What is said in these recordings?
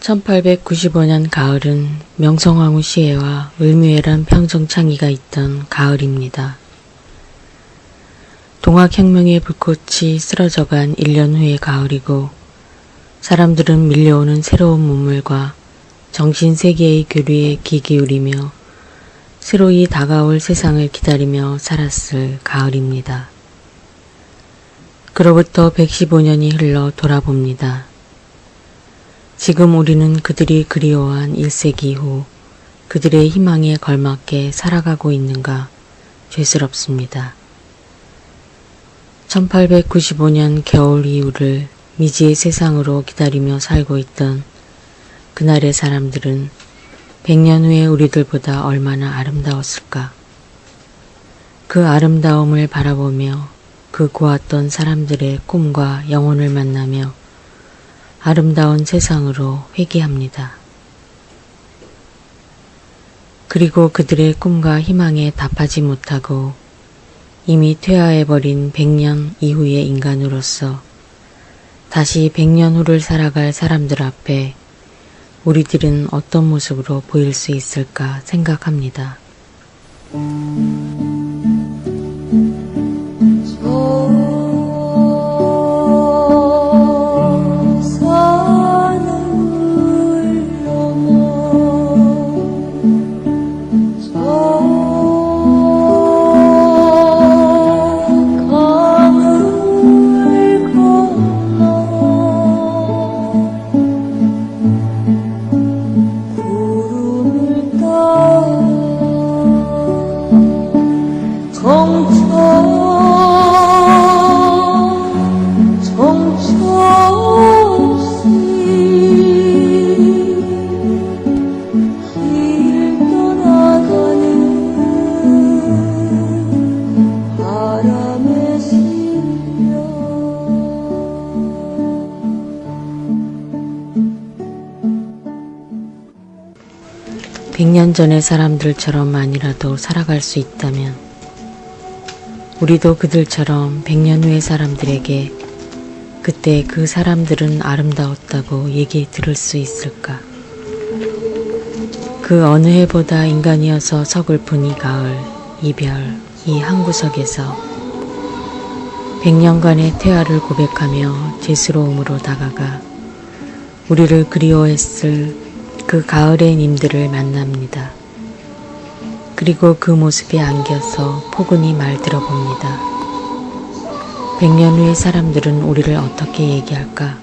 1895년 가을은 명성황후 시해와 을묘해란 평정창이가 있던 가을입니다. 동학혁명의 불꽃이 쓰러져간 1년 후의 가을이고 사람들은 밀려오는 새로운 문물과 정신세계의 교류에 귀 기울이며 새로이 다가올 세상을 기다리며 살았을 가을입니다. 그로부터 115년이 흘러 돌아봅니다. 지금 우리는 그들이 그리워한 1세기 후 그들의 희망에 걸맞게 살아가고 있는가 죄스럽습니다. 1895년 겨울 이후를 미지의 세상으로 기다리며 살고 있던 그날의 사람들은 100년 후에 우리들보다 얼마나 아름다웠을까. 그 아름다움을 바라보며 그 고왔던 사람들의 꿈과 영혼을 만나며 아름다운 세상으로 회귀합니다. 그리고 그들의 꿈과 희망에 답하지 못하고 이미 퇴화해버린 100년 이후의 인간으로서 다시 100년 후를 살아갈 사람들 앞에 우리들은 어떤 모습으로 보일 수 있을까 생각합니다. 백 년 전의 사람들처럼만이라도 살아갈 수 있다면 우리도 그들처럼 100년 후의 사람들에게 그때 그 사람들은 아름다웠다고 얘기 들을 수 있을까? 그 어느 해보다 인간이어서 서글픈 이 가을, 이별, 이 한 구석에서 100년간의 퇴화를 고백하며 죄스러움으로 다가가 우리를 그리워했을 그 가을의 님들을 만납니다. 그리고 그 모습에 안겨서 포근히 말 들어봅니다. 100년 후의 사람들은 우리를 어떻게 얘기할까?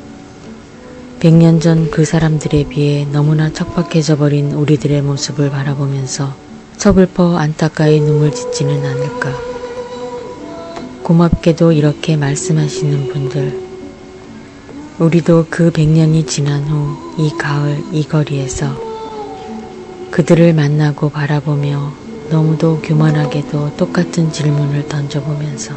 100년 전 그 사람들에 비해 너무나 척박해져 버린 우리들의 모습을 바라보면서 서글퍼 안타까이 눈물 짓지는 않을까? 고맙게도 이렇게 말씀하시는 분들, 우리도 그 100년이 지난 후 이 가을 이 거리에서 그들을 만나고 바라보며 너무도 교만하게도 똑같은 질문을 던져보면서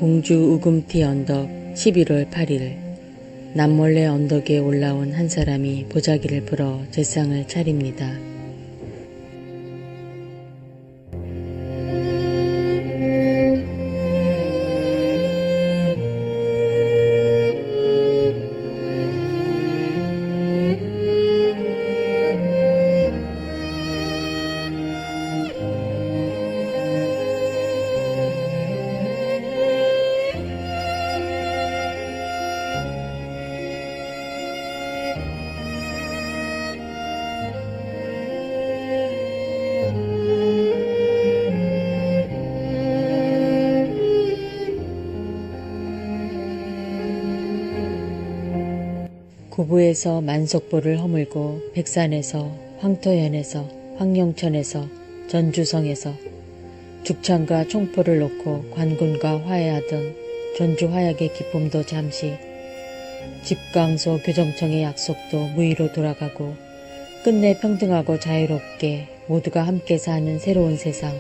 공주 우금티 언덕 11월 8일 남몰래 언덕에 올라온 한 사람이 보자기를 불어 제상을 차립니다. 구부에서 만석보를 허물고 백산에서 황토현에서 황룡천에서 전주성에서 죽창과 총포를 놓고 관군과 화해하던 전주 화약의 기쁨도 잠시, 집강소 교정청의 약속도 무의로 돌아가고 끝내 평등하고 자유롭게 모두가 함께 사는 새로운 세상,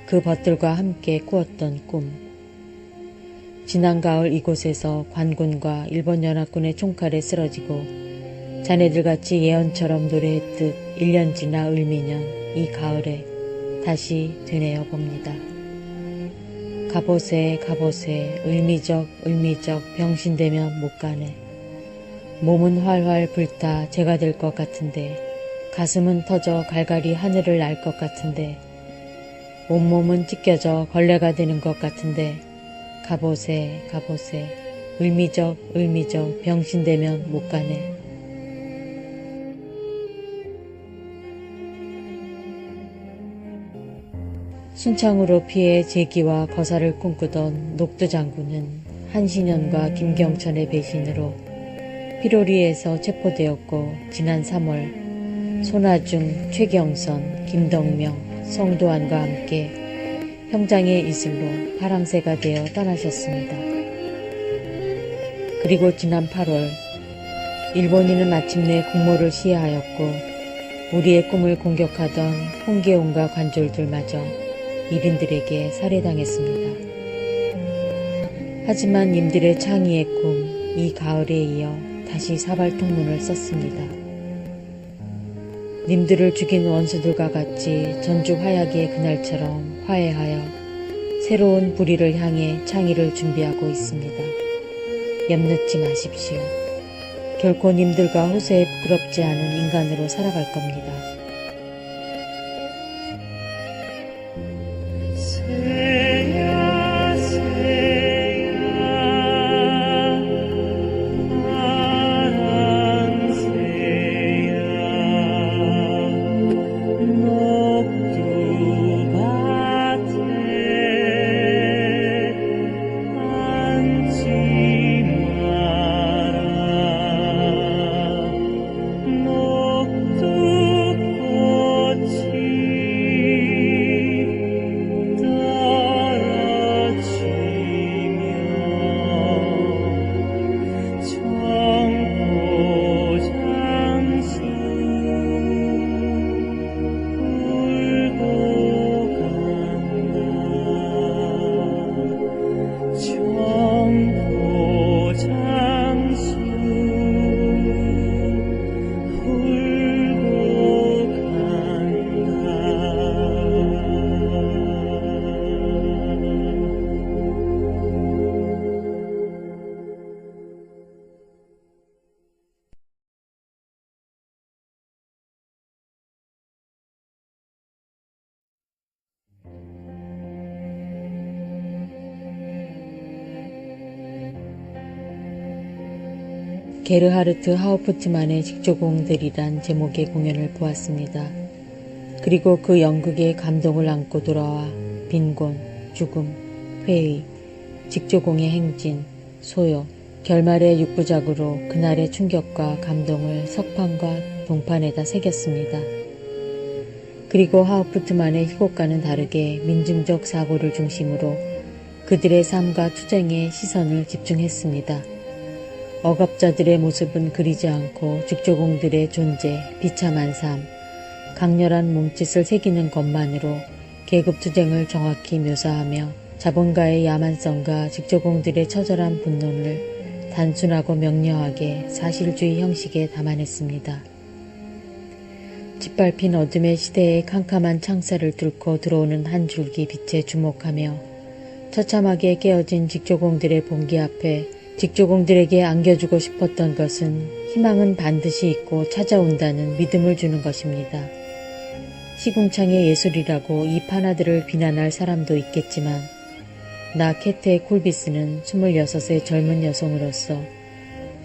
그 벗들과 함께 꾸었던 꿈. 지난 가을 이곳에서 관군과 일본 연합군의 총칼에 쓰러지고 자네들같이 예언처럼 노래했듯 1년 지나 을미년 이 가을에 다시 되뇌어 봅니다. 가보세 가보세 을미적 병신되면 못 가네. 몸은 활활 불타 재가 될 것 같은데 가슴은 터져 갈갈이 하늘을 날 것 같은데 온몸은 찢겨져 걸레가 되는 것 같은데 가보세 가보세 을미적 병신되면 못 가네. 순창으로 피해 제기와 거사를 꿈꾸던 녹두 장군은 한신현과 김경천의 배신으로 피로리에서 체포되었고 지난 3월 손아중, 최경선, 김덕명, 성도환과 함께 형장의 이슬로 파랑새가 되어 떠나셨습니다. 그리고 지난 8월 일본인은 마침내 국모를 시해하였고 우리의 꿈을 공격하던 홍계홍과 관졸들마저 일인들에게 살해당했습니다. 하지만 님들의 창의의 꿈 이 가을에 이어 다시 사발통문을 썼습니다. 님들을 죽인 원수들과 같이 전주 화약의 그날처럼 화해하여 새로운 불의를 향해 창의를 준비하고 있습니다. 염느치 마십시오. 결코 님들과 호세에 부끄럽지 않은 인간으로 살아갈 겁니다. 게르하르트 하우프트만의 직조공들이란 제목의 공연을 보았습니다. 그리고 그 연극의 감동을 안고 돌아와 빈곤, 죽음, 회의, 직조공의 행진, 소요, 결말의 6부작으로 그날의 충격과 감동을 석판과 동판에다 새겼습니다. 그리고 하우프트만의 희곡과는 다르게 민중적 사고를 중심으로 그들의 삶과 투쟁에 시선을 집중했습니다. 억압자들의 모습은 그리지 않고 직조공들의 존재, 비참한 삶, 강렬한 몸짓을 새기는 것만으로 계급투쟁을 정확히 묘사하며 자본가의 야만성과 직조공들의 처절한 분노를 단순하고 명료하게 사실주의 형식에 담아냈습니다. 짓밟힌 어둠의 시대의 캄캄한 창살을 뚫고 들어오는 한 줄기 빛에 주목하며 처참하게 깨어진 직조공들의 봉기 앞에 직조공들에게 안겨주고 싶었던 것은 희망은 반드시 있고 찾아온다는 믿음을 주는 것입니다. 시궁창의 예술이라고 이 판화들을 비난할 사람도 있겠지만 나 캐테 콜비스는 26의 젊은 여성으로서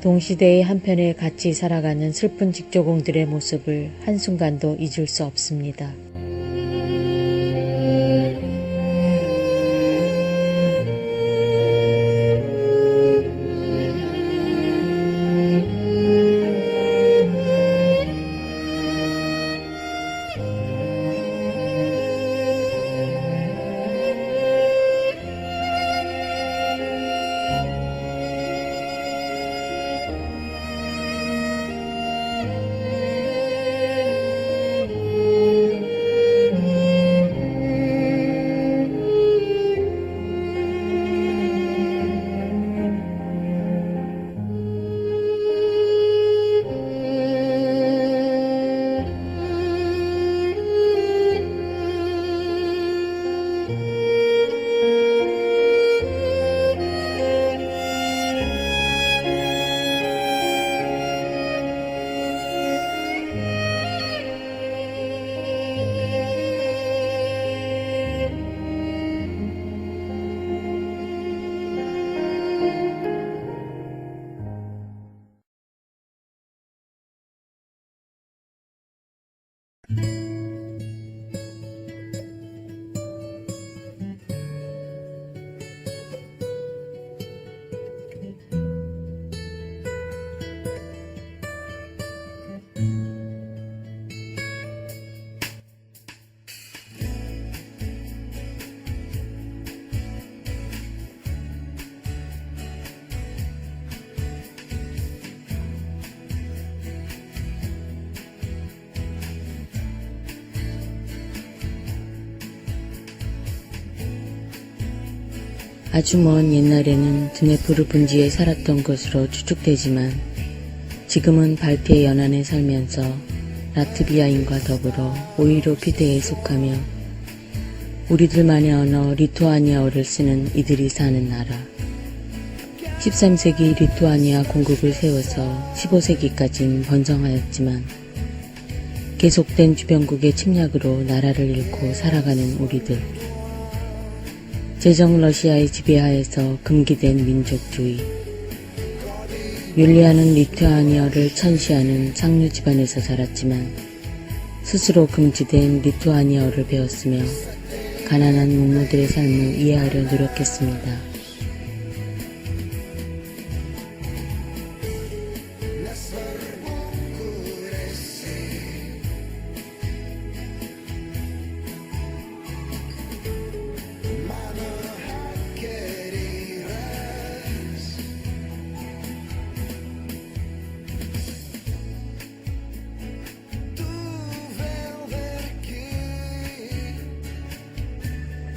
동시대의 한편에 같이 살아가는 슬픈 직조공들의 모습을 한순간도 잊을 수 없습니다. 아주 먼 옛날에는 드네프르 분지에 살았던 것으로 추측되지만 지금은 발트해 연안에 살면서 라트비아인과 더불어 오이로 피데에 속하며 우리들만의 언어 리투아니아어를 쓰는 이들이 사는 나라. 13세기 리투아니아 공국을 세워서 15세기까지는 번성하였지만 계속된 주변국의 침략으로 나라를 잃고 살아가는 우리들. 제정 러시아의 지배하에서 금기된 민족주의. 율리아는 리투아니아를 천시하는 상류 집안에서 자랐지만 스스로 금지된 리투아니아어를 배웠으며 가난한 농노들의 삶을 이해하려 노력했습니다.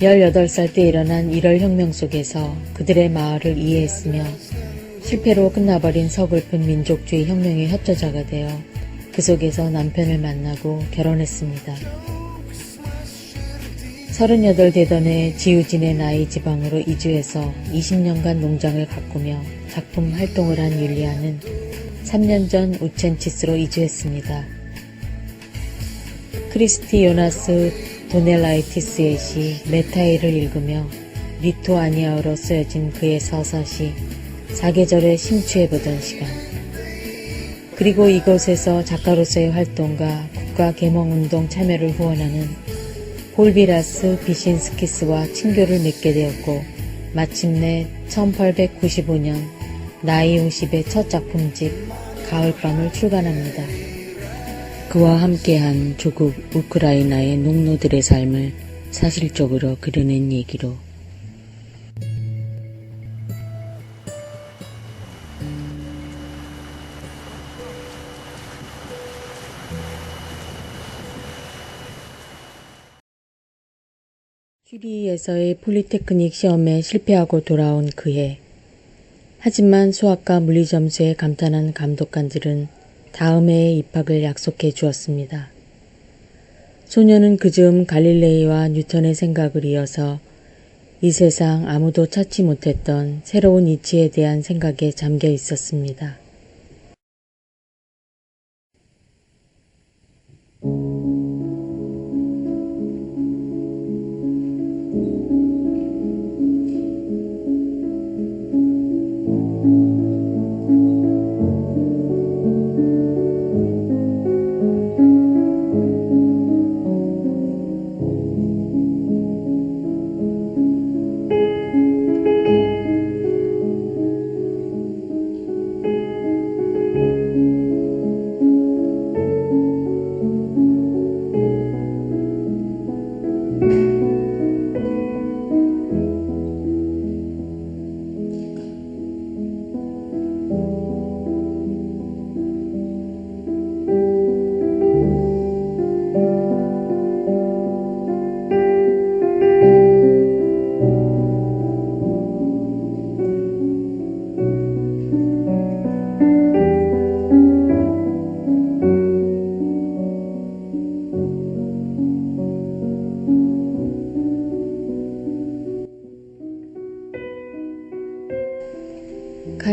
열여덟 살 때 일어난 1월 혁명 속에서 그들의 마을을 이해했으며 실패로 끝나버린 서글픈 민족주의 혁명의 협조자가 되어 그 속에서 남편을 만나고 결혼했습니다. 38 되던 해 지우진의 나이 지방으로 이주해서 20년간 농장을 가꾸며 작품 활동을 한 율리아는 3년 전 우첸치스로 이주했습니다. 크리스티 요나스 도넬라이티스의 시 메타일을 읽으며 리투아니아어로 쓰여진 그의 서사시 사계절에 심취해보던 시간. 그리고 이곳에서 작가로서의 활동과 국가 계몽운동 참여를 후원하는 폴비라스 비신스키스와 친교를 맺게 되었고 마침내 1895년 나이 50의 첫 작품집 가을밤을 출간합니다. 그와 함께한 조국 우크라이나의 농노들의 삶을 사실적으로 그려낸 얘기로 휘리에서의 폴리테크닉 시험에 실패하고 돌아온 그해. 하지만 수학과 물리 점수에 감탄한 감독관들은 다음 해에 입학을 약속해 주었습니다. 소녀는 그즈음 갈릴레이와 뉴턴의 생각을 이어서 이 세상 아무도 찾지 못했던 새로운 이치에 대한 생각에 잠겨 있었습니다.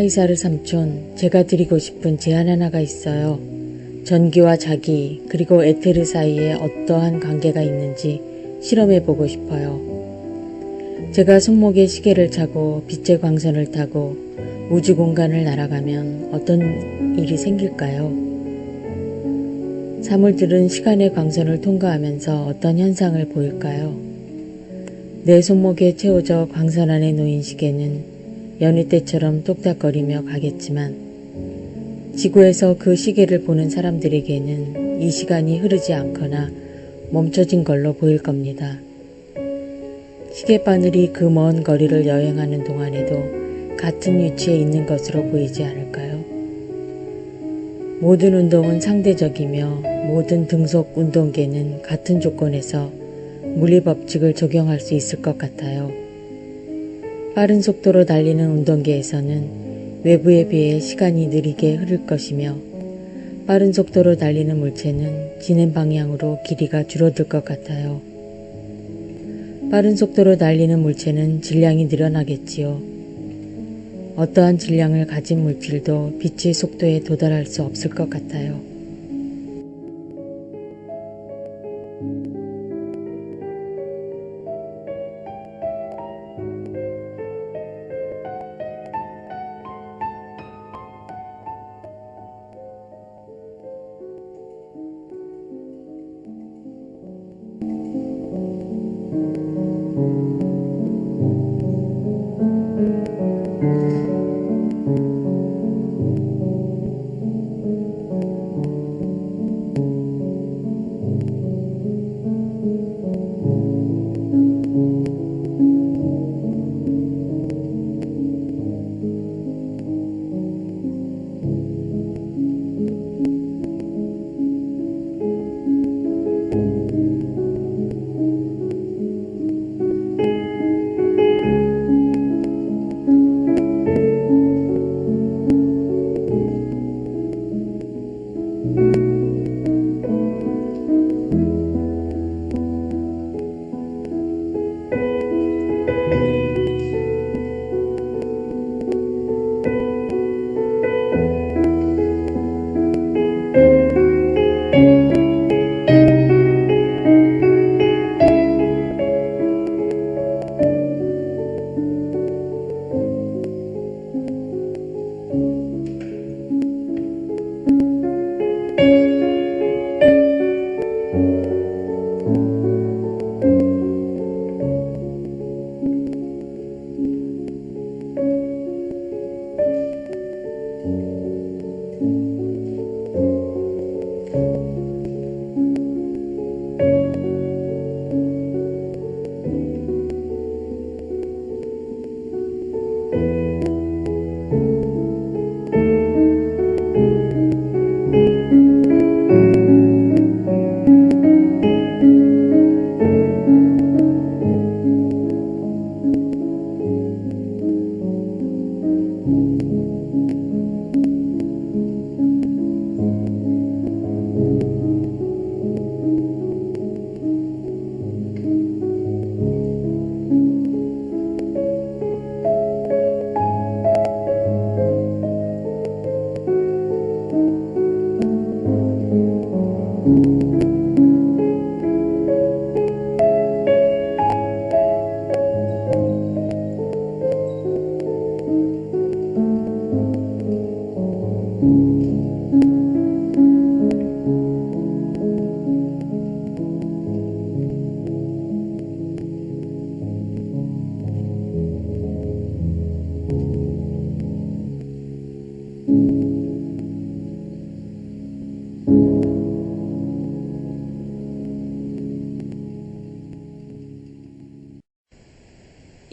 카이사르 삼촌, 제가 드리고 싶은 제안 하나가 있어요. 전기와 자기, 그리고 에테르 사이에 어떠한 관계가 있는지 실험해보고 싶어요. 제가 손목에 시계를 차고 빛의 광선을 타고 우주 공간을 날아가면 어떤 일이 생길까요? 사물들은 시간의 광선을 통과하면서 어떤 현상을 보일까요? 내 손목에 채워져 광선 안에 놓인 시계는 여느 때처럼 똑딱거리며 가겠지만 지구에서 그 시계를 보는 사람들에게는 이 시간이 흐르지 않거나 멈춰진 걸로 보일 겁니다. 시계바늘이 그 먼 거리를 여행하는 동안에도 같은 위치에 있는 것으로 보이지 않을까요? 모든 운동은 상대적이며 모든 등속 운동계는 같은 조건에서 물리법칙을 적용할 수 있을 것 같아요. 빠른 속도로 달리는 운동계에서는 외부에 비해 시간이 느리게 흐를 것이며 빠른 속도로 달리는 물체는 진행 방향으로 길이가 줄어들 것 같아요. 빠른 속도로 달리는 물체는 질량이 늘어나겠지요. 어떠한 질량을 가진 물질도 빛의 속도에 도달할 수 없을 것 같아요.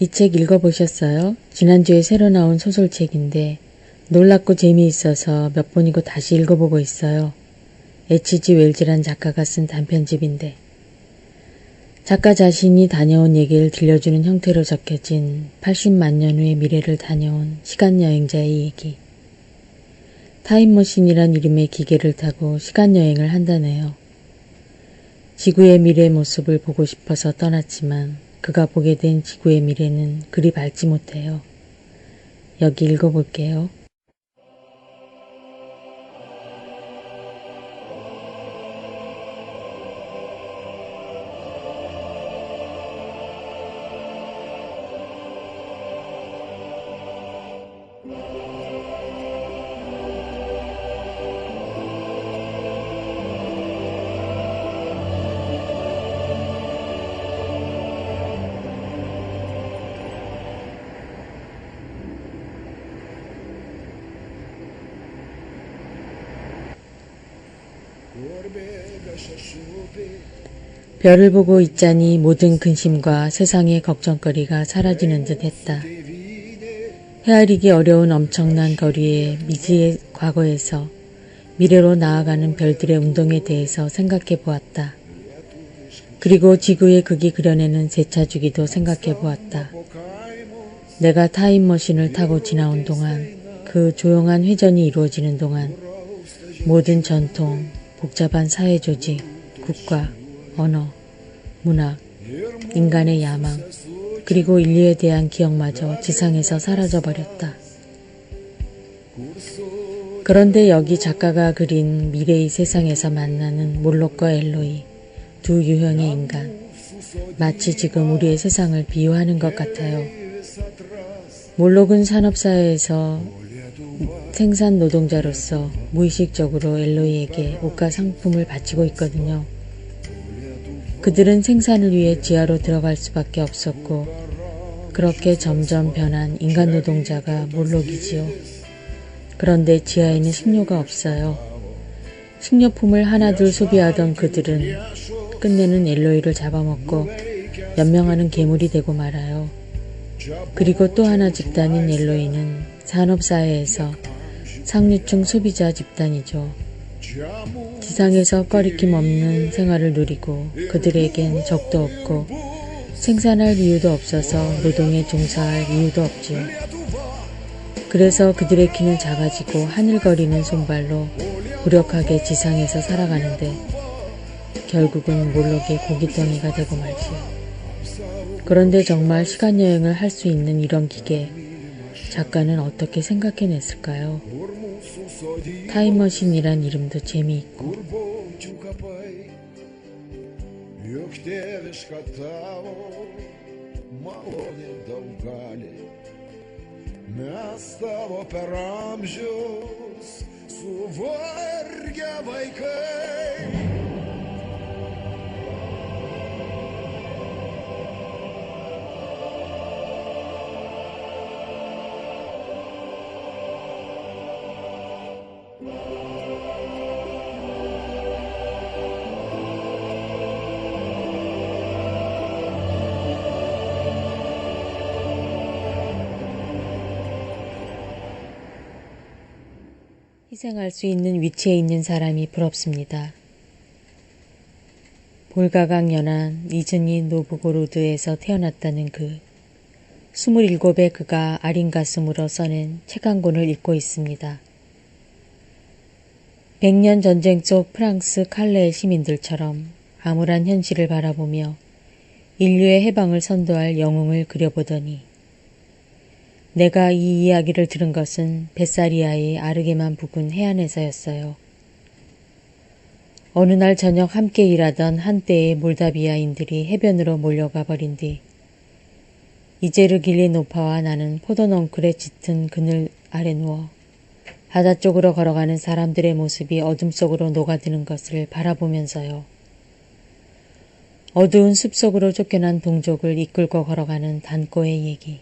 이 책 읽어보셨어요? 지난주에 새로 나온 소설책인데 놀랍고 재미있어서 몇 번이고 다시 읽어보고 있어요. H.G. 웰즈란 작가가 쓴 단편집인데 작가 자신이 다녀온 얘기를 들려주는 형태로 적혀진 80만 년 후의 미래를 다녀온 시간여행자의 얘기. 타임머신이란 이름의 기계를 타고 시간여행을 한다네요. 지구의 미래 모습을 보고 싶어서 떠났지만 그가 보게 된 지구의 미래는 그리 밝지 못해요. 여기 읽어볼게요. 별을 보고 있자니 모든 근심과 세상의 걱정거리가 사라지는 듯 했다. 헤아리기 어려운 엄청난 거리의 미지의 과거에서 미래로 나아가는 별들의 운동에 대해서 생각해 보았다. 그리고 지구의 극이 그려내는 세차주기도 생각해 보았다. 내가 타임머신을 타고 지나온 동안, 그 조용한 회전이 이루어지는 동안 모든 전통, 복잡한 사회조직, 국가, 언어, 문학, 인간의 야망, 그리고 인류에 대한 기억마저 지상에서 사라져버렸다. 그런데 여기 작가가 그린 미래의 세상에서 만나는 몰록과 엘로이, 두 유형의 인간, 마치 지금 우리의 세상을 비유하는 것 같아요. 몰록은 산업사회에서 생산 노동자로서 무의식적으로 엘로이에게 옷과 상품을 바치고 있거든요. 그들은 생산을 위해 지하로 들어갈 수밖에 없었고 그렇게 점점 변한 인간 노동자가 몰록이지요. 그런데 지하에는 식료가 없어요. 식료품을 하나둘 소비하던 그들은 끝내는 엘로이를 잡아먹고 연명하는 괴물이 되고 말아요. 그리고 또 하나 집단인 엘로이는 산업사회에서 상류층 소비자 집단이죠. 지상에서 꺼리낌 없는 생활을 누리고 그들에겐 적도 없고 생산할 이유도 없어서 노동에 종사할 이유도 없지요. 그래서 그들의 키는 작아지고 하늘거리는 손발로 무력하게 지상에서 살아가는데 결국은 몰록의 고깃덩이가 되고 말지요. 그런데 정말 시간여행을 할 수 있는 이런 기계, 작가는 어떻게 생각해냈을까요? 타임머신이란 이름도 재미있고 희생할 수 있는 위치에 있는 사람이 부럽습니다. 볼가강 연안 니즈니 노브고로드에서 태어났다는 그 27의 그가 아린 가슴으로 써낸 책 한 권을 읽고 있습니다. 100년 전쟁 속 프랑스 칼레의 시민들처럼 암울한 현실을 바라보며 인류의 해방을 선도할 영웅을 그려보더니 내가 이 이야기를 들은 것은 베사리아의 아르게만 부근 해안에서였어요. 어느 날 저녁 함께 일하던 한때의 몰다비아인들이 해변으로 몰려가 버린 뒤 이제르길리 노파와 나는 포도넝쿨에 짙은 그늘 아래 누워 바다 쪽으로 걸어가는 사람들의 모습이 어둠 속으로 녹아드는 것을 바라보면서요. 어두운 숲속으로 쫓겨난 동족을 이끌고 걸어가는 단꼬의 얘기.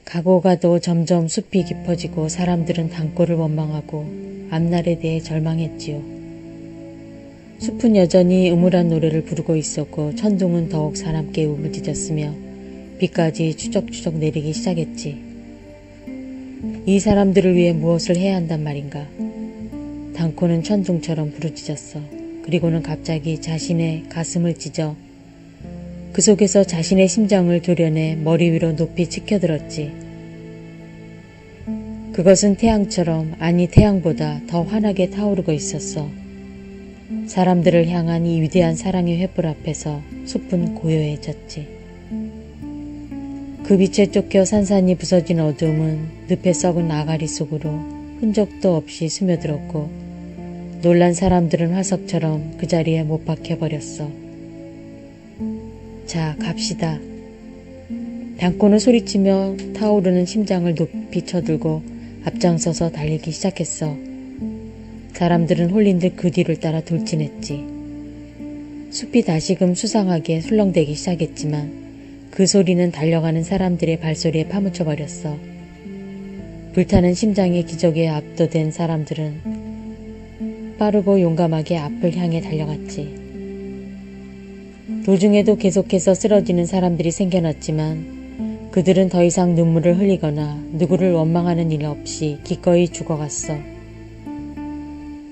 가고 가도 점점 숲이 깊어지고 사람들은 단꼬를 원망하고 앞날에 대해 절망했지요. 숲은 여전히 음울한 노래를 부르고 있었고 천둥은 더욱 사납게 우부짖었으며 비까지 추적추적 내리기 시작했지. 이 사람들을 위해 무엇을 해야 한단 말인가. 단코는 천둥처럼 부르짖었어. 그리고는 갑자기 자신의 가슴을 찢어 그 속에서 자신의 심장을 도려내 머리 위로 높이 치켜들었지. 그것은 태양처럼, 아니 태양보다 더 환하게 타오르고 있었어. 사람들을 향한 이 위대한 사랑의 횃불 앞에서 숲은 고요해졌지. 그 빛에 쫓겨 산산이 부서진 어둠은 늪에 썩은 아가리 속으로 흔적도 없이 스며들었고 놀란 사람들은 화석처럼 그 자리에 못 박혀버렸어. 자, 갑시다. 단꼬는 소리치며 타오르는 심장을 높이 쳐들고 앞장서서 달리기 시작했어. 사람들은 홀린 듯 그 뒤를 따라 돌진했지. 숲이 다시금 수상하게 술렁대기 시작했지만 그 소리는 달려가는 사람들의 발소리에 파묻혀버렸어. 불타는 심장의 기적에 압도된 사람들은 빠르고 용감하게 앞을 향해 달려갔지. 도중에도 계속해서 쓰러지는 사람들이 생겨났지만 그들은 더 이상 눈물을 흘리거나 누구를 원망하는 일 없이 기꺼이 죽어갔어.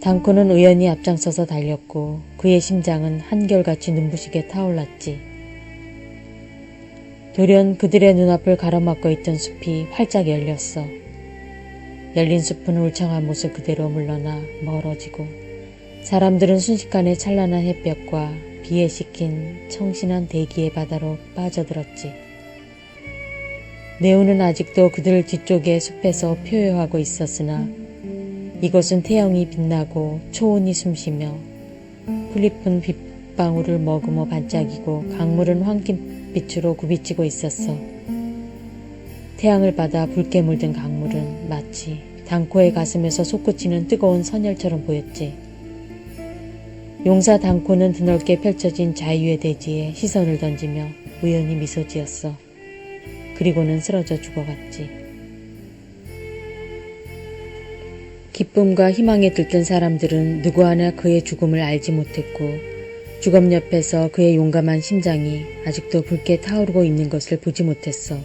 단코는 우연히 앞장서서 달렸고 그의 심장은 한결같이 눈부시게 타올랐지. 돌연 그들의 눈앞을 가로막고 있던 숲이 활짝 열렸어. 열린 숲은 울창한 모습 그대로 물러나 멀어지고 사람들은 순식간에 찬란한 햇볕과 비에 식힌 청신한 대기의 바다로 빠져들었지. 네오는 아직도 그들 뒤쪽의 숲에서 표효하고 있었으나 이곳은 태양이 빛나고 초원이 숨쉬며 풀잎은 빗방울을 머금어 반짝이고 강물은 황금빛으로 굽이치고 있었어. 태양을 받아 붉게 물든 강물은 마치 단코의 가슴에서 솟구치는 뜨거운 선열처럼 보였지. 용사 단코는 드넓게 펼쳐진 자유의 대지에 시선을 던지며 우연히 미소 지었어. 그리고는 쓰러져 죽어갔지. 기쁨과 희망에 들뜬 사람들은 누구 하나 그의 죽음을 알지 못했고 주검 옆에서 그의 용감한 심장이 아직도 붉게 타오르고 있는 것을 보지 못했어.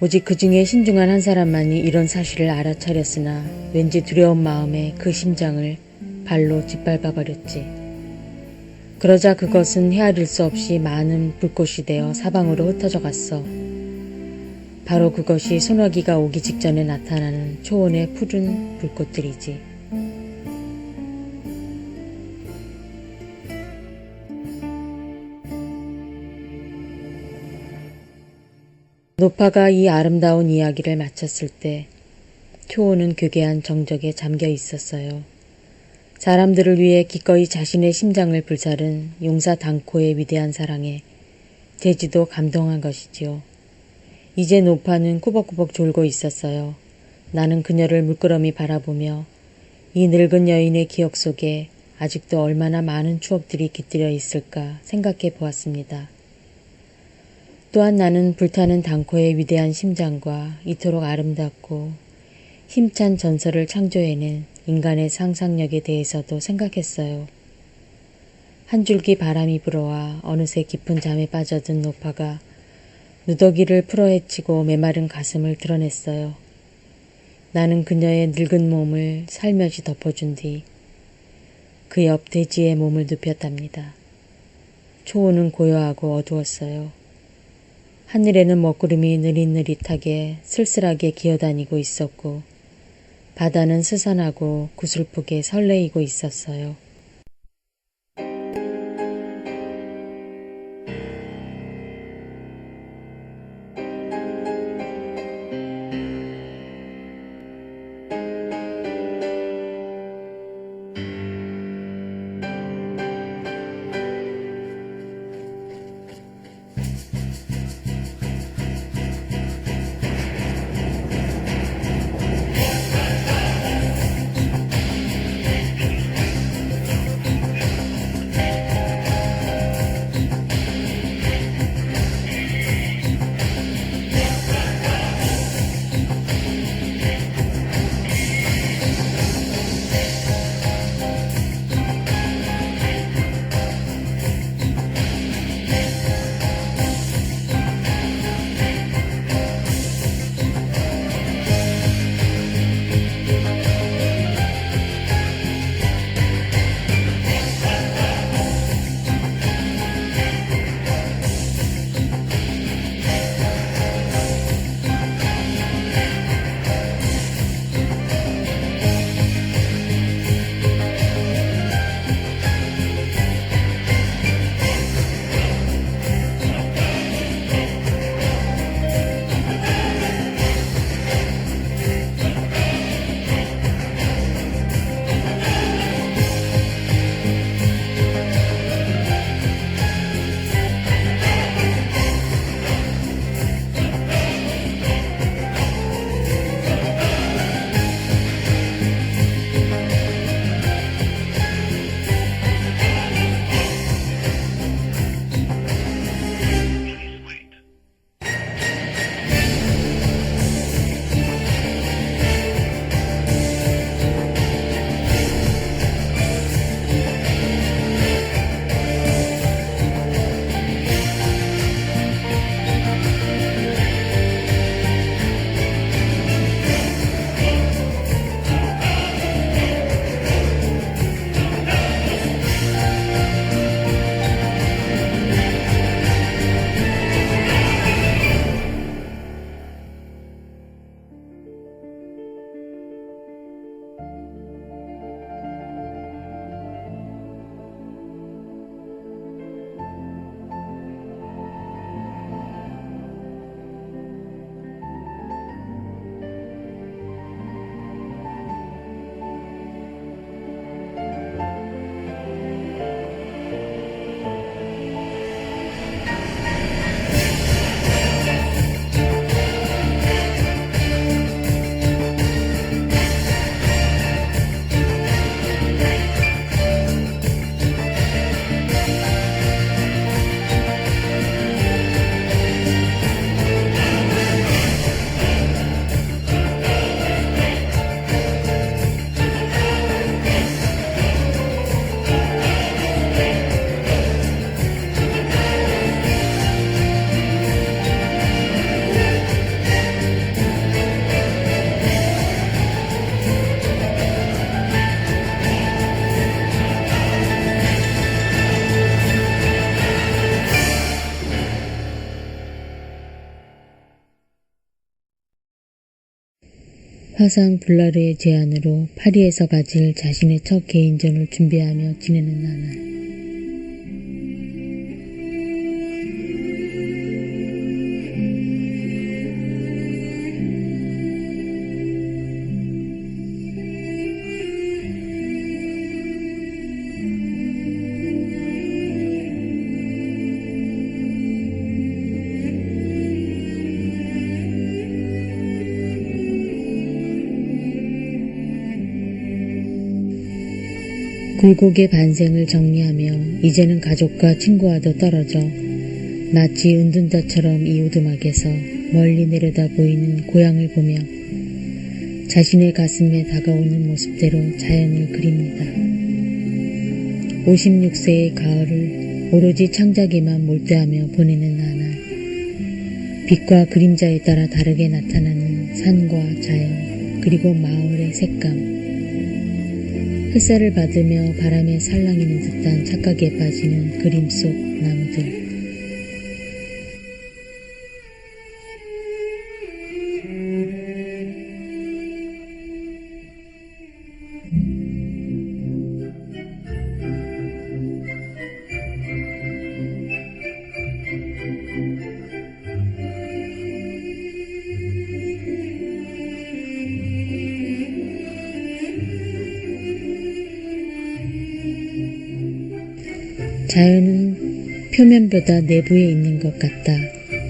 오직 그 중에 신중한 한 사람만이 이런 사실을 알아차렸으나 왠지 두려운 마음에 그 심장을 발로 짓밟아버렸지. 그러자 그것은 헤아릴 수 없이 많은 불꽃이 되어 사방으로 흩어져 갔어. 바로 그것이 소나기가 오기 직전에 나타나는 초원의 푸른 불꽃들이지. 노파가 이 아름다운 이야기를 마쳤을 때 초원은 괴괴한 정적에 잠겨 있었어요. 사람들을 위해 기꺼이 자신의 심장을 불사른 용사 단코의 위대한 사랑에 대지도 감동한 것이지요. 이제 노파는 꾸벅꾸벅 졸고 있었어요. 나는 그녀를 물끄러미 바라보며 이 늙은 여인의 기억 속에 아직도 얼마나 많은 추억들이 깃들여 있을까 생각해 보았습니다. 또한 나는 불타는 단코의 위대한 심장과 이토록 아름답고 힘찬 전설을 창조해낸 인간의 상상력에 대해서도 생각했어요. 한 줄기 바람이 불어와 어느새 깊은 잠에 빠져든 노파가 누더기를 풀어헤치고 메마른 가슴을 드러냈어요. 나는 그녀의 늙은 몸을 살며시 덮어준 뒤 그 옆 대지에 몸을 눕혔답니다. 초원은 고요하고 어두웠어요. 하늘에는 먹구름이 느릿느릿하게 쓸쓸하게 기어다니고 있었고 바다는 스산하고 구슬프게 설레이고 있었어요. 화상 블라르의 제안으로 파리에서 가질 자신의 첫 개인전을 준비하며 지내는 나날. 굴곡의 반생을 정리하며 이제는 가족과 친구와도 떨어져 마치 은둔자처럼 이 오두막에서 멀리 내려다 보이는 고향을 보며 자신의 가슴에 다가오는 모습대로 자연을 그립니다. 56세의 가을을 오로지 창작에만 몰두하며 보내는 나날. 빛과 그림자에 따라 다르게 나타나는 산과 자연, 그리고 마을의 색감. 햇살을 받으며 바람에 살랑이는 듯한 착각에 빠지는 그림 속 나무들. 자연은 표면보다 내부에 있는 것 같다.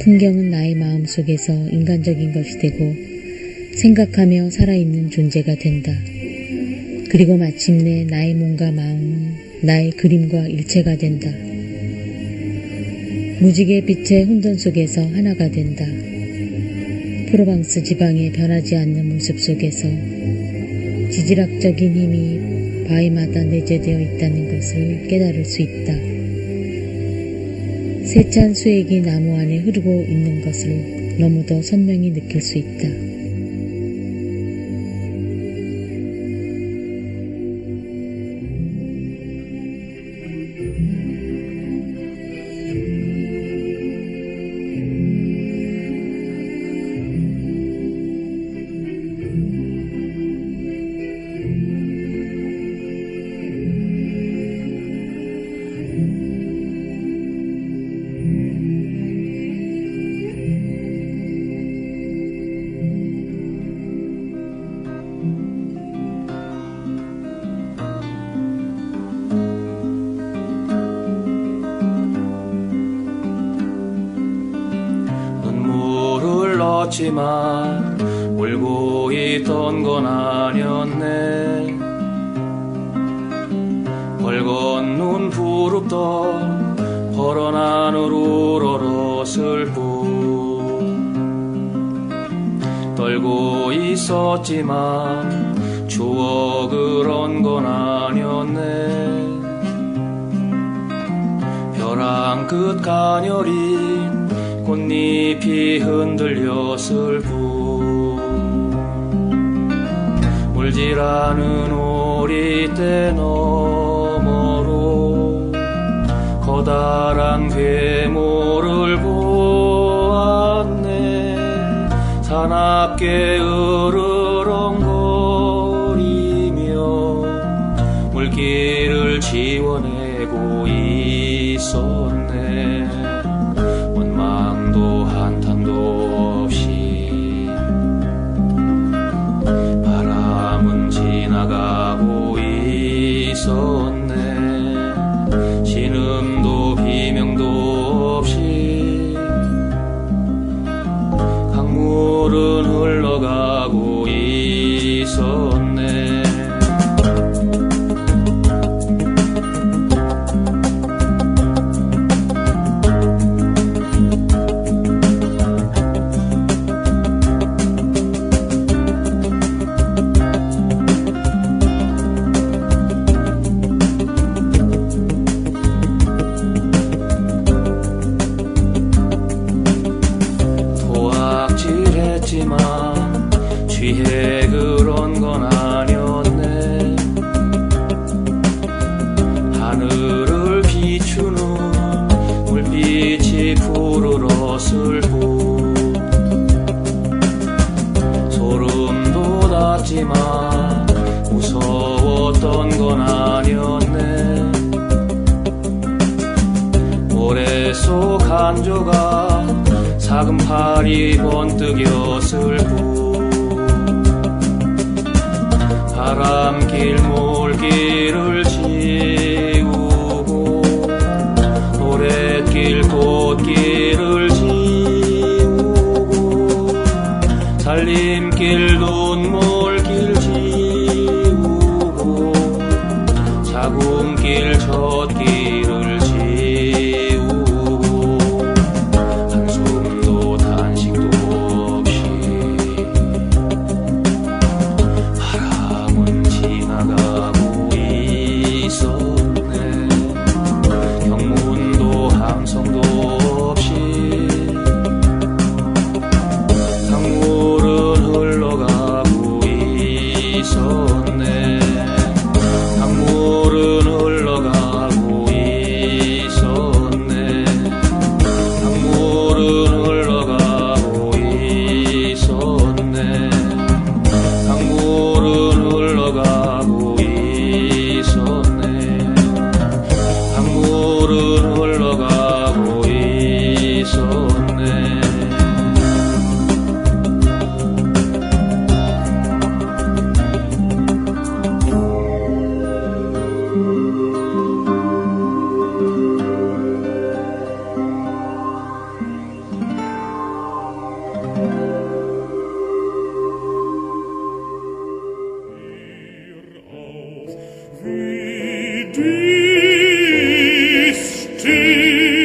풍경은 나의 마음속에서 인간적인 것이 되고 생각하며 살아있는 존재가 된다. 그리고 마침내 나의 몸과 마음은 나의 그림과 일체가 된다. 무지개 빛의 혼돈 속에서 하나가 된다. 프로방스 지방의 변하지 않는 모습 속에서 지질학적인 힘이 바위마다 내재되어 있다는 것을 깨달을 수 있다. 세찬 수액이 나무 안에 흐르고 있는 것을 너무도 선명히 느낄 수 있다. 지만 울고 있던 건 아니었네. 벌건 부릅던 퍼런 하늘을 얼었을 뿐. 떨고 있었지만 추억을 얹은 건 아니었네. 벼랑 끝 가녀린 꽃잎이 흔들렸을 뿐. 물질 않은 오리대 너머로 커다란 괴물을 보았네. 사납게 으르렁거리며 물길을 지워내고 있었네. 원망도 한탄도 없이 바람은 지나가고 있었네. 신음도 비명도 없이 강물은 흘러가고 있었네. 취해 그런 건 아니었네. 하늘을 비추는 물빛이 푸르렀을 뿐. 소름 돋아 있었지만 무서웠던 건 아니었네. 모래 속 한조가 사금팔이 번뜩였을 뿐. 바람길 몰길을 지우고 노랫길 꽃길을 지우고 살림길 눈물길 지우고 자궁길 젖길을 지우고 한숨도 단식도 없이 바람은 지나가고 있었네. 경문도 함성도 없이 강물은 흘러가고 있었네. 강물은 흘러가고 있었네. 강물은 흘러가고 있었네. 강물은 흘러가고 있었네. 강물은 흘러가고 있었네. Wie dies stirbt,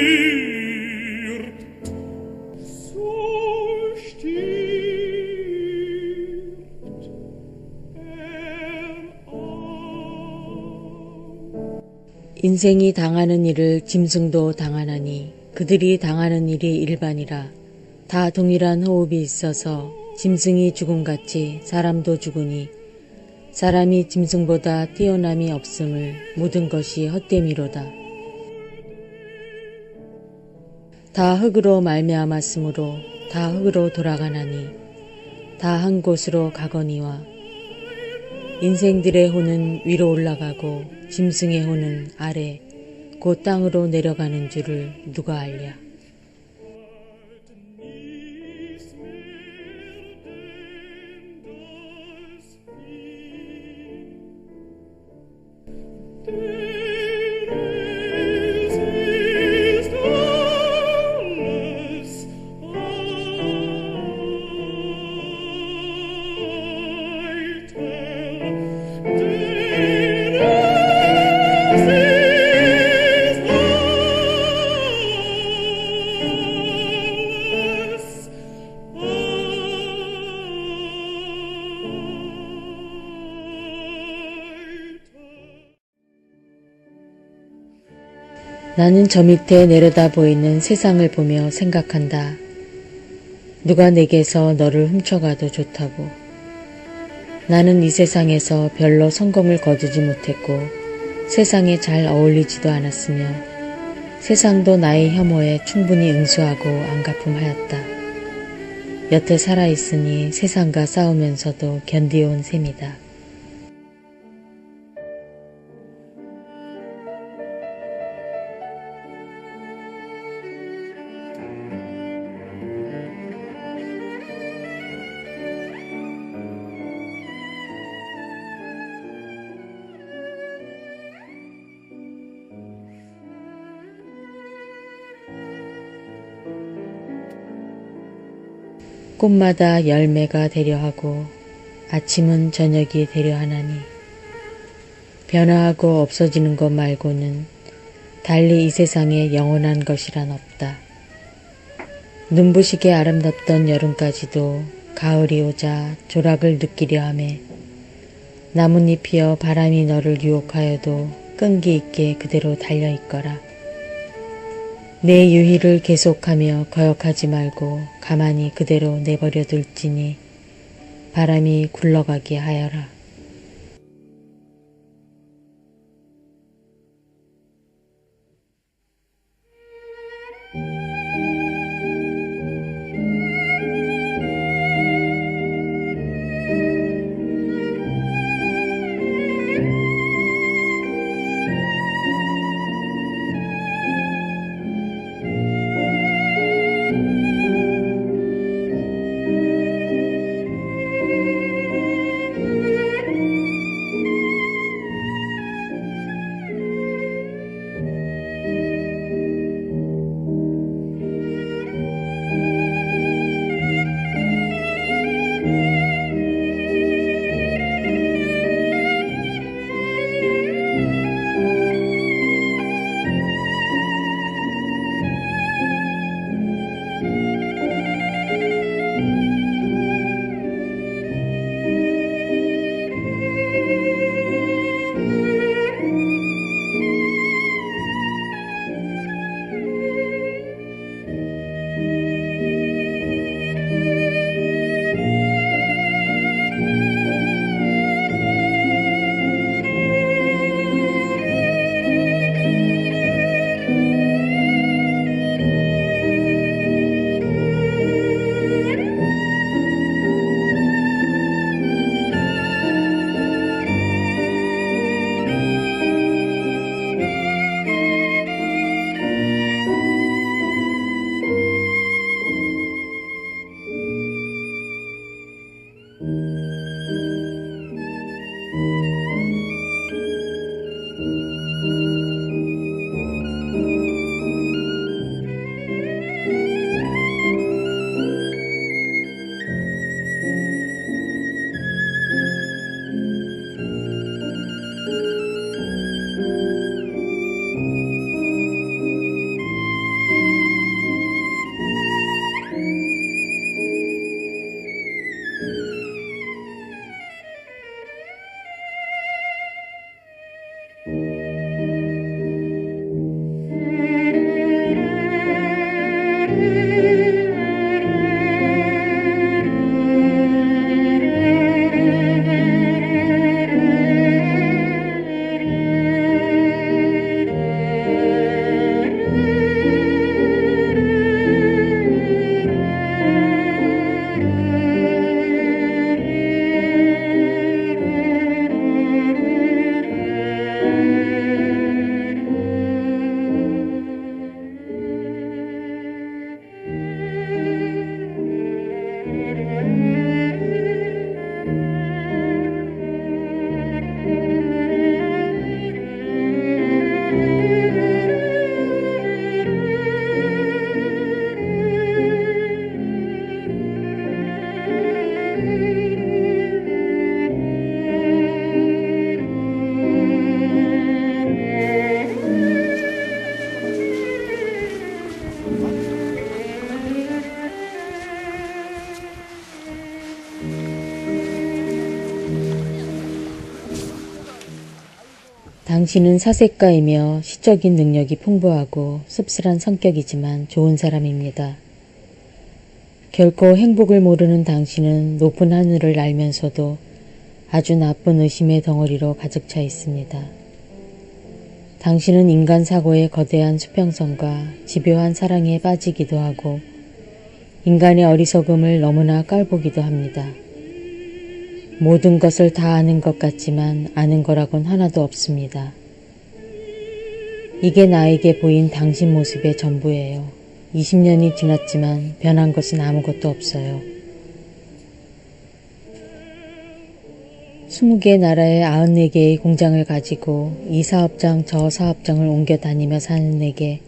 so stirbt auch. 인생이 당하는 일을 짐승도 당하나니 그들이 당하는 일이 일반이라. 다 동일한 호흡이 있어서 짐승이 죽음같이 사람도 죽으니 사람이 짐승보다 뛰어남이 없음을 모든 것이 헛됨이로다. 다 흙으로 말미암았으므로 다 흙으로 돌아가나니 다 한 곳으로 가거니와 인생들의 혼은 위로 올라가고 짐승의 혼은 아래 곧 땅으로 내려가는 줄을 누가 알랴. 나는 저 밑에 내려다 보이는 세상을 보며 생각한다. 누가 내게서 너를 훔쳐가도 좋다고. 나는 이 세상에서 별로 성공을 거두지 못했고 세상에 잘 어울리지도 않았으며 세상도 나의 혐오에 충분히 응수하고 안갚음하였다. 여태 살아있으니 세상과 싸우면서도 견디어온 셈이다. 꽃마다 열매가 되려 하고 아침은 저녁이 되려 하나니 변화하고 없어지는 것 말고는 달리 이 세상에 영원한 것이란 없다. 눈부시게 아름답던 여름까지도 가을이 오자 조락을 느끼려 하매 나뭇잎이여 바람이 너를 유혹하여도 끈기 있게 그대로 달려있거라. 내 유희를 계속하며 거역하지 말고 가만히 그대로 내버려 둘지니 바람이 굴러가게 하여라. 당신은 사색가이며 시적인 능력이 풍부하고 씁쓸한 성격이지만 좋은 사람입니다. 결코 행복을 모르는 당신은 높은 하늘을 날면서도 아주 나쁜 의심의 덩어리로 가득 차 있습니다. 당신은 인간 사고의 거대한 수평선과 집요한 사랑에 빠지기도 하고 인간의 어리석음을 너무나 깔보기도 합니다. 모든 것을 다 아는 것 같지만 아는 거라곤 하나도 없습니다. 이게 나에게 보인 당신 모습의 전부예요. 20년이 지났지만 변한 것은 아무것도 없어요. 20개 나라에 94개의 공장을 가지고 이 사업장 저 사업장을 옮겨 다니며 사는 내게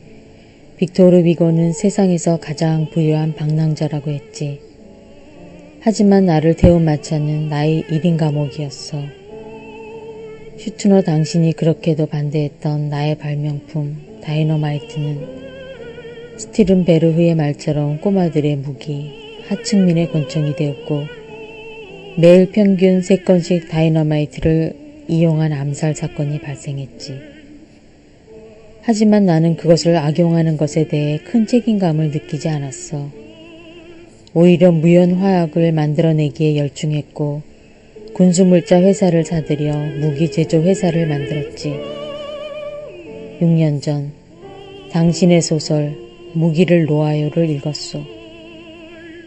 빅토르 위고는 세상에서 가장 부유한 방랑자라고 했지. 하지만 나를 태운 마차는 나의 1인 감옥이었어. 슈트너 당신이 그렇게도 반대했던 나의 발명품 다이너마이트는 스티른베르흐의 말처럼 꼬마들의 무기, 하층민의 권총이 되었고 매일 평균 3건씩 다이너마이트를 이용한 암살 사건이 발생했지. 하지만 나는 그것을 악용하는 것에 대해 큰 책임감을 느끼지 않았어. 오히려 무연화약을 만들어내기에 열중했고 군수물자 회사를 사들여 무기 제조 회사를 만들었지. 6년 전 당신의 소설 무기를 놓아요를 읽었소.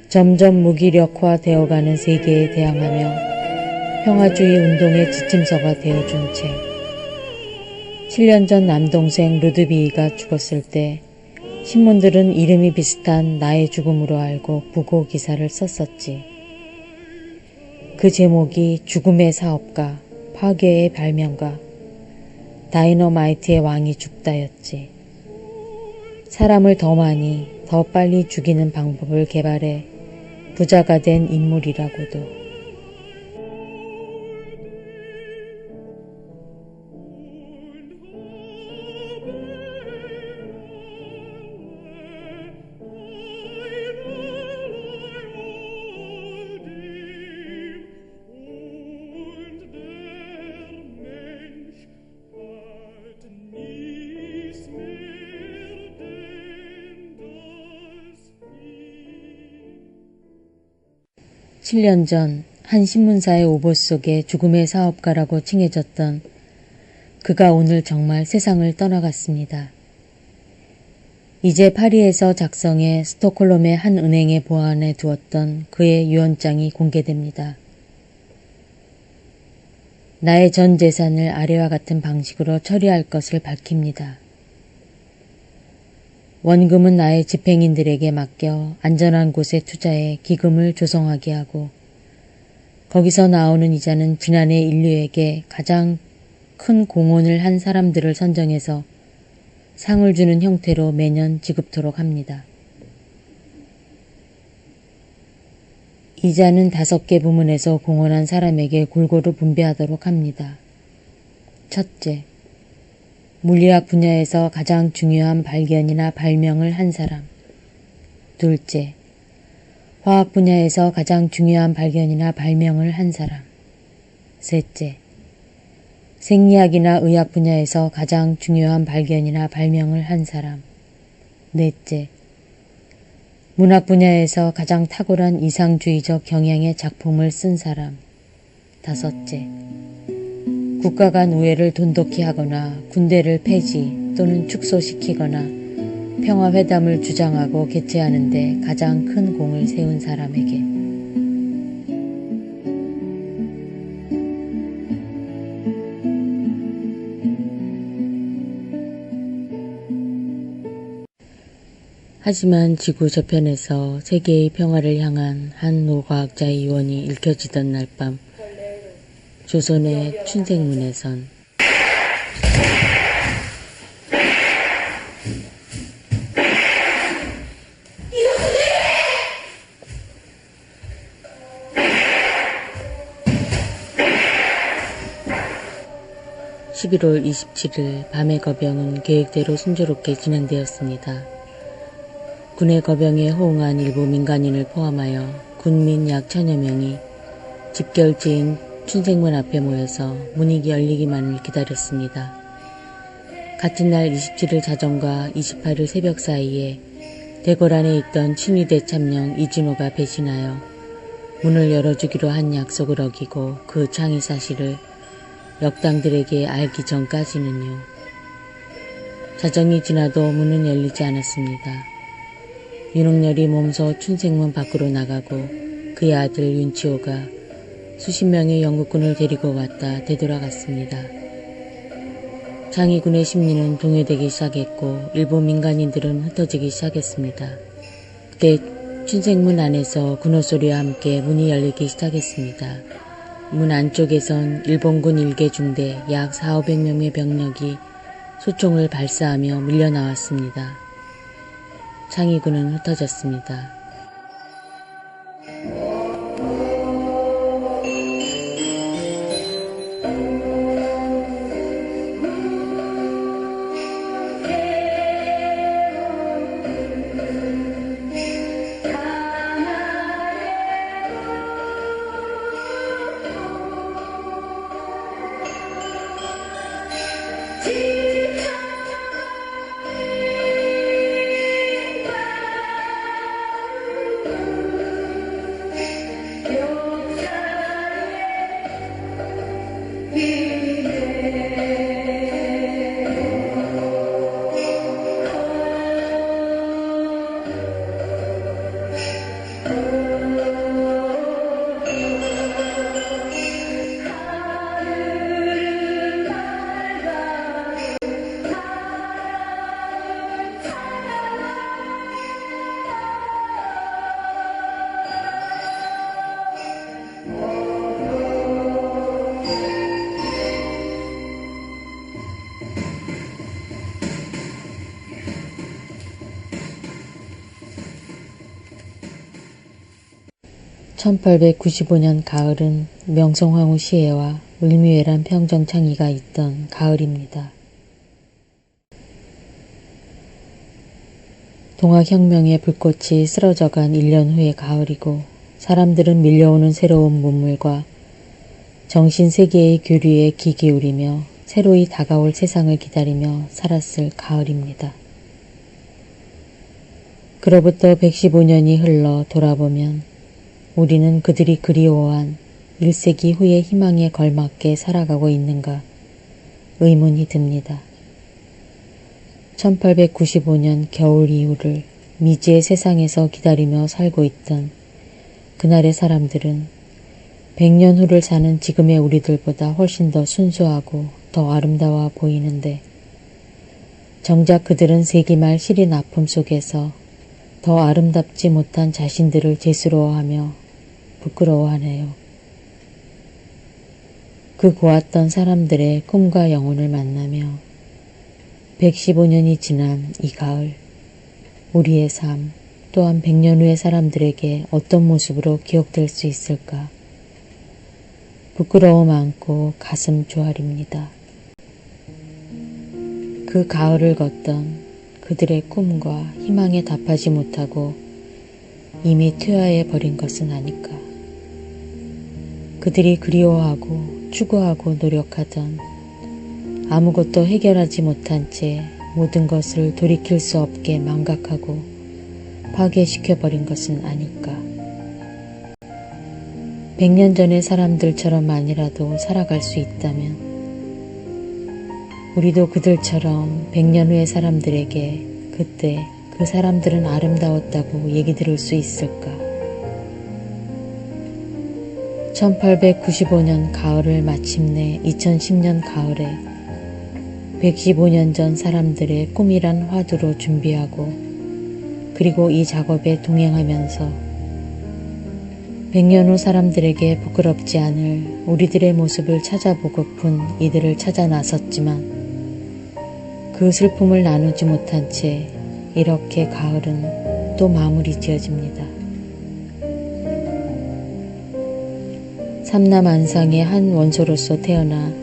점점 무기력화되어가는 세계에 대항하며 평화주의 운동의 지침서가 되어준 책. 7년 전 남동생 루드비히가 죽었을 때 신문들은 이름이 비슷한 나의 죽음으로 알고 부고 기사를 썼었지. 그 제목이 죽음의 사업가, 파괴의 발명가, 다이너마이트의 왕이 죽다였지. 사람을 더 많이, 더 빨리 죽이는 방법을 개발해 부자가 된 인물이라고도. 칠 년 전 한 신문사의 오보 속에 죽음의 사업가라고 칭해졌던 그가 오늘 정말 세상을 떠나갔습니다. 이제 파리에서 작성해 스톡홀름의 한 은행에 보관해 두었던 그의 유언장이 공개됩니다. 나의 전 재산을 아래와 같은 방식으로 처리할 것을 밝힙니다. 원금은 나의 집행인들에게 맡겨 안전한 곳에 투자해 기금을 조성하게 하고 거기서 나오는 이자는 지난해 인류에게 가장 큰 공헌을 한 사람들을 선정해서 상을 주는 형태로 매년 지급토록 합니다. 이자는 5개 부문에서 공헌한 사람에게 골고루 분배하도록 합니다. 첫째, 물리학 분야에서 가장 중요한 발견이나 발명을 한 사람. 둘째, 화학 분야에서 가장 중요한 발견이나 발명을 한 사람. 셋째, 생리학이나 의학 분야에서 가장 중요한 발견이나 발명을 한 사람. 넷째, 문학 분야에서 가장 탁월한 이상주의적 경향의 작품을 쓴 사람. 다섯째, 국가 간 우애를 돈독히 하거나 군대를 폐지 또는 축소시키거나 평화회담을 주장하고 개최하는 데 가장 큰 공을 세운 사람에게. 하지만 지구 저편에서 세계의 평화를 향한 한 노과학자의 유언이 읽혀지던 날 밤 조선의 춘생문에선 (11월 27일) 밤의 거병은 계획대로 순조롭게 진행되었습니다. 군의 거병에 호응한 일부 민간인을 포함하여 군민 약 1000여 명이 집결지인 춘생문 앞에 모여서 문이 열리기만을 기다렸습니다. 같은 날 27일 자정과 28일 새벽 사이에 대궐 안에 있던 친위대 참령 이진호가 배신하여 문을 열어주기로 한 약속을 어기고 그 창의 사실을 역당들에게 알기 전까지는요. 자정이 지나도 문은 열리지 않았습니다. 윤석열이 몸소 춘생문 밖으로 나가고 그의 아들 윤치호가 수십 명의 영국군을 데리고 왔다 되돌아갔습니다. 장의군의 심리는 동요되기 시작했고 일부 민간인들은 흩어지기 시작했습니다. 그때 춘생문 안에서 군호소리와 함께 문이 열리기 시작했습니다. 문 안쪽에선 일본군 일개 중대 약 400~500명의 병력이 소총을 발사하며 밀려나왔습니다. 창의군은 흩어졌습니다. (1895년) 가을은 명성황후 시해와 을미외란 평정창의가 있던 가을입니다. 동학혁명의 불꽃이 쓰러져간 1년 후의 가을이고 사람들은 밀려오는 새로운 문물과 정신세계의 교류에 귀 기울이며 새로이 다가올 세상을 기다리며 살았을 가을입니다. 그로부터 115년이 흘러 돌아보면 우리는 그들이 그리워한 1세기 후의 희망에 걸맞게 살아가고 있는가 의문이 듭니다. 1895년 겨울 이후를 미지의 세상에서 기다리며 살고 있던 그날의 사람들은 100년 후를 사는 지금의 우리들보다 훨씬 더 순수하고 더 아름다워 보이는데 정작 그들은 세기말 시린 아픔 속에서 더 아름답지 못한 자신들을 죄스러워하며 부끄러워하네요. 그 고왔던 사람들의 꿈과 영혼을 만나며 115년이 지난 이 가을, 우리의 삶 또한 100년 후의 사람들에게 어떤 모습으로 기억될 수 있을까? 부끄러움 안고 가슴 조아립니다. 그 가을을 걷던 그들의 꿈과 희망에 답하지 못하고 이미 퇴화해 버린 것은 아닐까. 그들이 그리워하고 추구하고 노력하던 아무것도 해결하지 못한 채 모든 것을 돌이킬 수 없게 망각하고 파괴시켜버린 것은 아닐까. 100년 전의 사람들처럼만이라도 살아갈 수 있다면 우리도 그들처럼 100년 후의 사람들에게 그때 그 사람들은 아름다웠다고 얘기 들을 수 있을까. 1895년 가을을 마침내 2010년 가을에 115년 전 사람들의 꿈이란 화두로 준비하고 그리고 이 작업에 동행하면서 100년 후 사람들에게 부끄럽지 않을 우리들의 모습을 찾아보고픈 이들을 찾아 나섰지만 그 슬픔을 나누지 못한 채 이렇게 가을은 또 마무리 지어집니다. 삼남 안상의 한 원소로서 태어나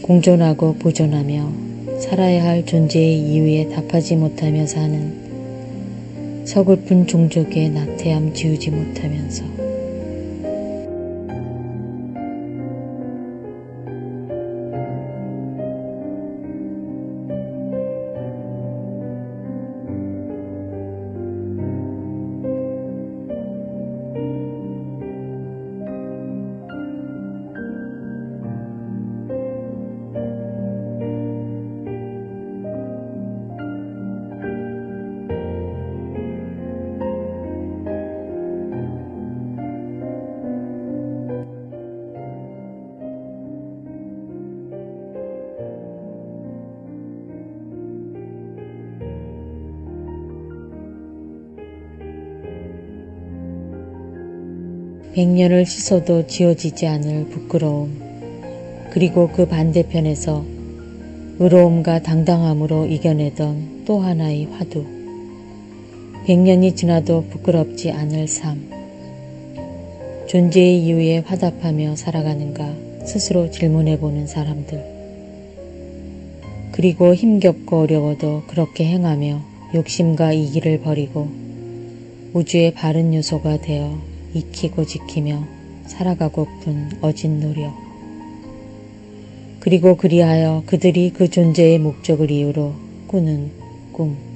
공존하고 보존하며 살아야 할 존재의 이유에 답하지 못하며 사는 서글픈 종족의 나태함 지우지 못하면서 100년을 씻어도 지워지지 않을 부끄러움, 그리고 그 반대편에서 의로움과 당당함으로 이겨내던 또 하나의 화두, 100년이 지나도 부끄럽지 않을 삶, 존재의 이유에 화답하며 살아가는가 스스로 질문해보는 사람들, 그리고 힘겹고 어려워도 그렇게 행하며 욕심과 이기를 버리고 우주의 바른 요소가 되어 익히고 지키며 살아가고픈 어진 노력, 그리고 그리하여 그들이 그 존재의 목적을 이유로 꾸는 꿈.